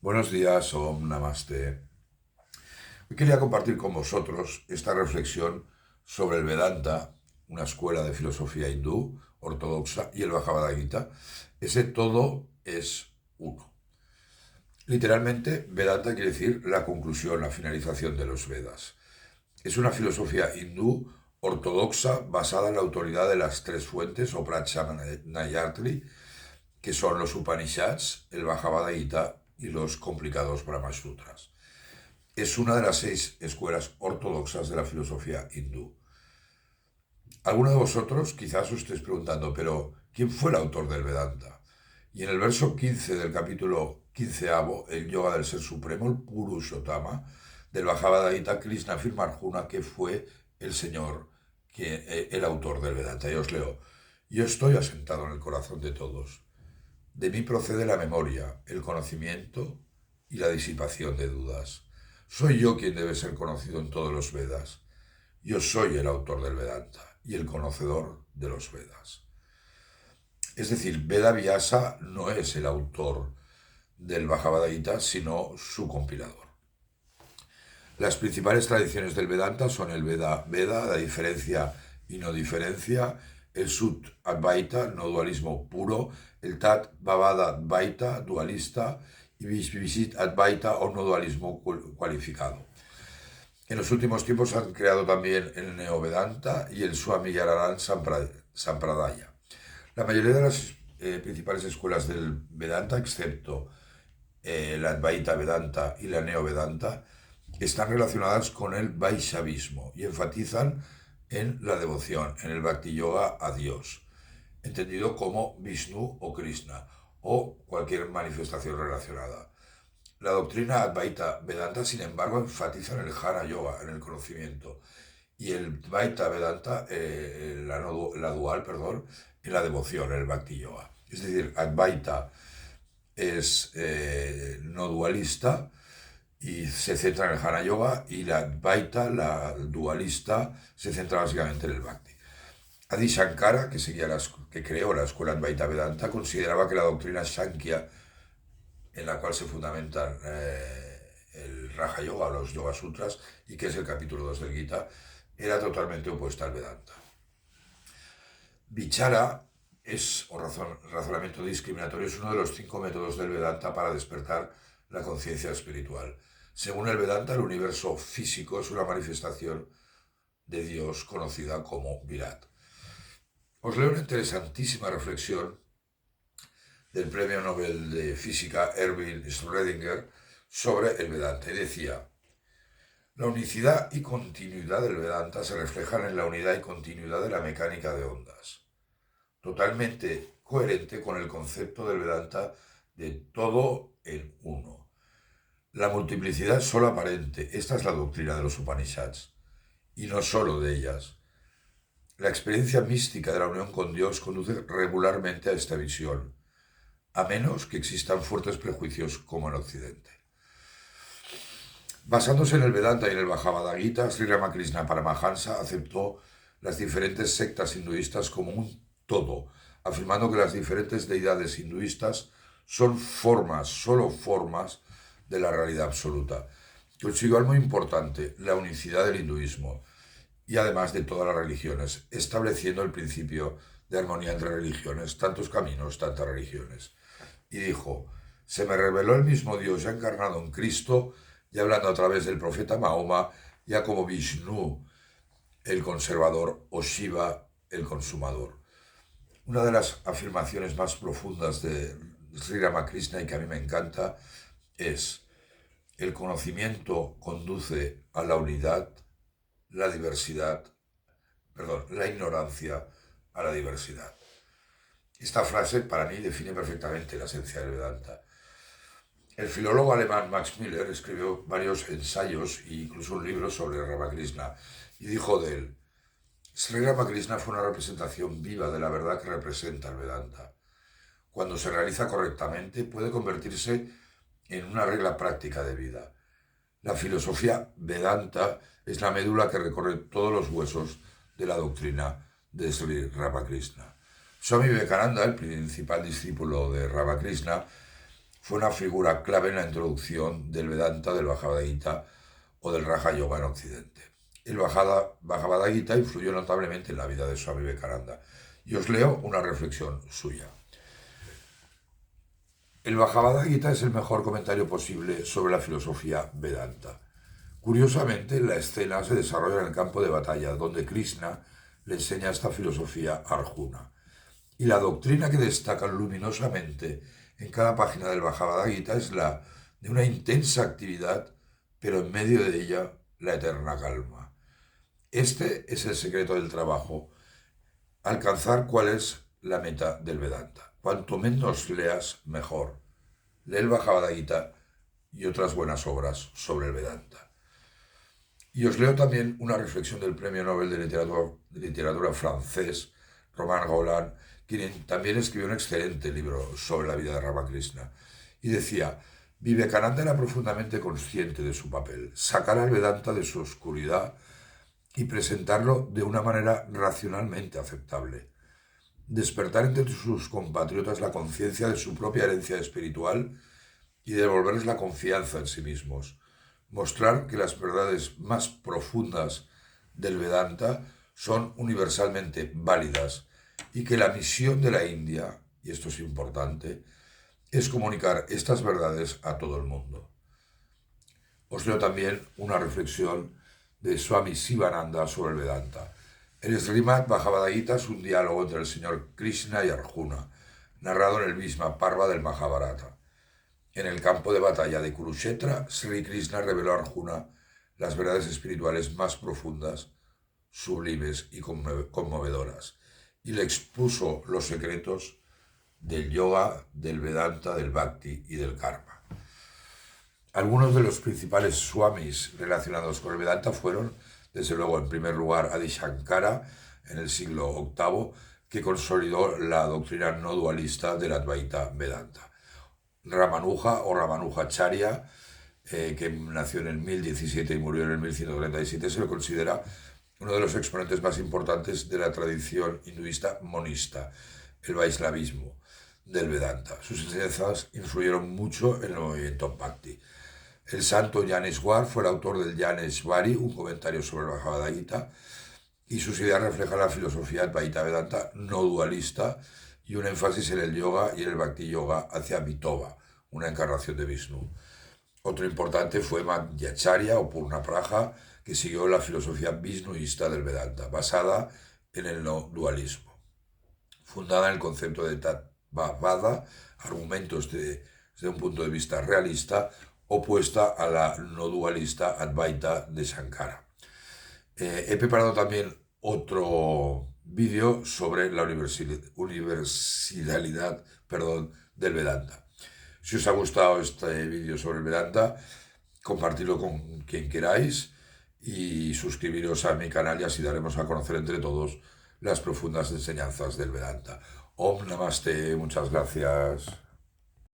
Buenos días, Om Namaste. Hoy quería compartir con vosotros esta reflexión sobre el Vedanta, una escuela de filosofía hindú ortodoxa, y el Bhagavad Gita. Ese todo es uno. Literalmente, Vedanta quiere decir la conclusión, la finalización de los Vedas. Es una filosofía hindú ortodoxa basada en la autoridad de las tres fuentes o Pranayatri, que son los Upanishads, el Bhagavad Gita y los complicados Brahma Sutras. Es una de las 6 escuelas ortodoxas de la filosofía hindú. Alguno de vosotros quizás os estéis preguntando, pero ¿quién fue el autor del Vedanta? Y en el verso 15 del capítulo 15, el Yoga del Ser Supremo, el Purushottama, del Bhagavad Gita, Krishna afirma a Arjuna que fue el Señor, el autor del Vedanta. Y os leo: yo estoy asentado en el corazón de todos. De mí procede la memoria, el conocimiento y la disipación de dudas. Soy yo quien debe ser conocido en todos los Vedas. Yo soy el autor del Vedanta y el conocedor de los Vedas. Es decir, Veda Vyasa no es el autor del Bhagavad Gita, sino su compilador. Las principales tradiciones del Vedanta son el Veda, la diferencia y no diferencia, el Sut Advaita, no dualismo puro, el Tat Bhavada Advaita, dualista, y Vishvisit Advaita o no dualismo cualificado. En los últimos tiempos han creado también el Neo-Vedanta y el Swami Yararajan Sampradaya. La mayoría de las principales escuelas del Vedanta, excepto la Advaita Vedanta y la Neo-Vedanta, están relacionadas con el Vaishnavismo y enfatizan en la devoción, en el Bhakti Yoga a Dios, entendido como Vishnu o Krishna, o cualquier manifestación relacionada. La doctrina Advaita Vedanta, sin embargo, enfatiza en el Jnana Yoga, en el conocimiento, y el Dvaita Vedanta, la dual, en la devoción, en el Bhakti Yoga. Es decir, Advaita es no dualista y se centra en el Jnana Yoga, y la Advaita, la dualista, se centra básicamente en el Bhakti. Adi Shankara, que creó la escuela Advaita Vedanta, consideraba que la doctrina Sankhya, en la cual se fundamentan el Raja Yoga, los Yoga Sutras, y que es el capítulo 2 del Gita, era totalmente opuesta al Vedanta. Vichara o razonamiento discriminatorio, es uno de los 5 métodos del Vedanta para despertar la conciencia espiritual. Según el Vedanta, el universo físico es una manifestación de Dios conocida como Virat. Os leo una interesantísima reflexión del premio Nobel de Física Erwin Schrödinger sobre el Vedanta, y decía: la unicidad y continuidad del Vedanta se reflejan en la unidad y continuidad de la mecánica de ondas, totalmente coherente con el concepto del Vedanta de todo en uno. La multiplicidad es solo aparente, esta es la doctrina de los Upanishads, y no solo de ellas. La experiencia mística de la unión con Dios conduce regularmente a esta visión, a menos que existan fuertes prejuicios como en Occidente. Basándose en el Vedanta y en el Bhagavad Gita, Sri Ramakrishna Paramahansa aceptó las diferentes sectas hinduistas como un todo, afirmando que las diferentes deidades hinduistas son solo formas de la realidad absoluta. Consiguió algo muy importante, la unicidad del hinduismo, y además de todas las religiones, estableciendo el principio de armonía entre religiones, tantos caminos, tantas religiones. Y dijo: se me reveló el mismo Dios ya encarnado en Cristo, y hablando a través del profeta Mahoma, ya como Vishnu, el conservador, o Shiva, el consumador. Una de las afirmaciones más profundas de Sri Ramakrishna, y que a mí me encanta, es: el conocimiento conduce a la unidad, la ignorancia a la diversidad. Esta frase para mí define perfectamente la esencia del Vedanta. El filólogo alemán Max Müller escribió varios ensayos e incluso un libro sobre Ramakrishna, y dijo de él: Sri Ramakrishna fue una representación viva de la verdad que representa el Vedanta. Cuando se realiza correctamente, puede convertirse en una regla práctica de vida. La filosofía Vedanta es la médula que recorre todos los huesos de la doctrina de Sri Ramakrishna. Swami Vivekananda, el principal discípulo de Ramakrishna, fue una figura clave en la introducción del Vedanta, del Bhagavad Gita o del Raja Yoga en Occidente. El Bhagavad Gita influyó notablemente en la vida de Swami Vivekananda. Y os leo una reflexión suya. El Bhagavad Gita es el mejor comentario posible sobre la filosofía Vedanta. Curiosamente, la escena se desarrolla en el campo de batalla, donde Krishna le enseña esta filosofía a Arjuna. Y la doctrina que destaca luminosamente en cada página del Bhagavad Gita es la de una intensa actividad, pero en medio de ella la eterna calma. Este es el secreto del trabajo, alcanzar cuál es la meta del Vedanta. Cuanto menos leas, mejor. Lee el Bhagavad Gita y otras buenas obras sobre el Vedanta. Y os leo también una reflexión del Premio Nobel de Literatura francés, Romain Rolland, quien también escribió un excelente libro sobre la vida de Ramakrishna. Y decía, Vivekananda era profundamente consciente de su papel, sacar al Vedanta de su oscuridad y presentarlo de una manera racionalmente aceptable. Despertar entre sus compatriotas la conciencia de su propia herencia espiritual y devolverles la confianza en sí mismos. Mostrar que las verdades más profundas del Vedanta son universalmente válidas y que la misión de la India, y esto es importante, es comunicar estas verdades a todo el mundo. Os leo también una reflexión de Swami Sivananda sobre el Vedanta. El Srimad Bhagavad Gita es un diálogo entre el señor Krishna y Arjuna, narrado en el Bhishma Parva del Mahabharata. En el campo de batalla de Kurukshetra, Sri Krishna reveló a Arjuna las verdades espirituales más profundas, sublimes y conmovedoras, y le expuso los secretos del yoga, del Vedanta, del Bhakti y del Karma. Algunos de los principales swamis relacionados con el Vedanta fueron, desde luego, en primer lugar, Adi Shankara, en el siglo VIII, que consolidó la doctrina no dualista del Advaita Vedanta. Ramanuja o Ramanujacharya, que nació en el 1017 y murió en el 1137, se lo considera uno de los exponentes más importantes de la tradición hinduista monista, el Vaishnavismo del Vedanta. Sus enseñanzas influyeron mucho en el movimiento Bhakti. El santo Gyaneshwar fue el autor del Gyaneshvari, un comentario sobre el Bhagavad Gita, y sus ideas reflejan la filosofía Advaita Vedanta no dualista y un énfasis en el yoga y en el Bhakti Yoga hacia Vitova, una encarnación de Vishnu. Otro importante fue Madhyacharya o Purnapraja, que siguió la filosofía vishnuista del Vedanta, basada en el no dualismo. Fundada en el concepto de Tattvada, argumentos desde un punto de vista realista, opuesta a la no dualista Advaita de Shankara. He preparado también otro vídeo sobre la universalidad del Vedanta. Si os ha gustado este vídeo sobre el Vedanta, compartidlo con quien queráis y suscribiros a mi canal y así daremos a conocer entre todos las profundas enseñanzas del Vedanta. Om Namaste, muchas gracias.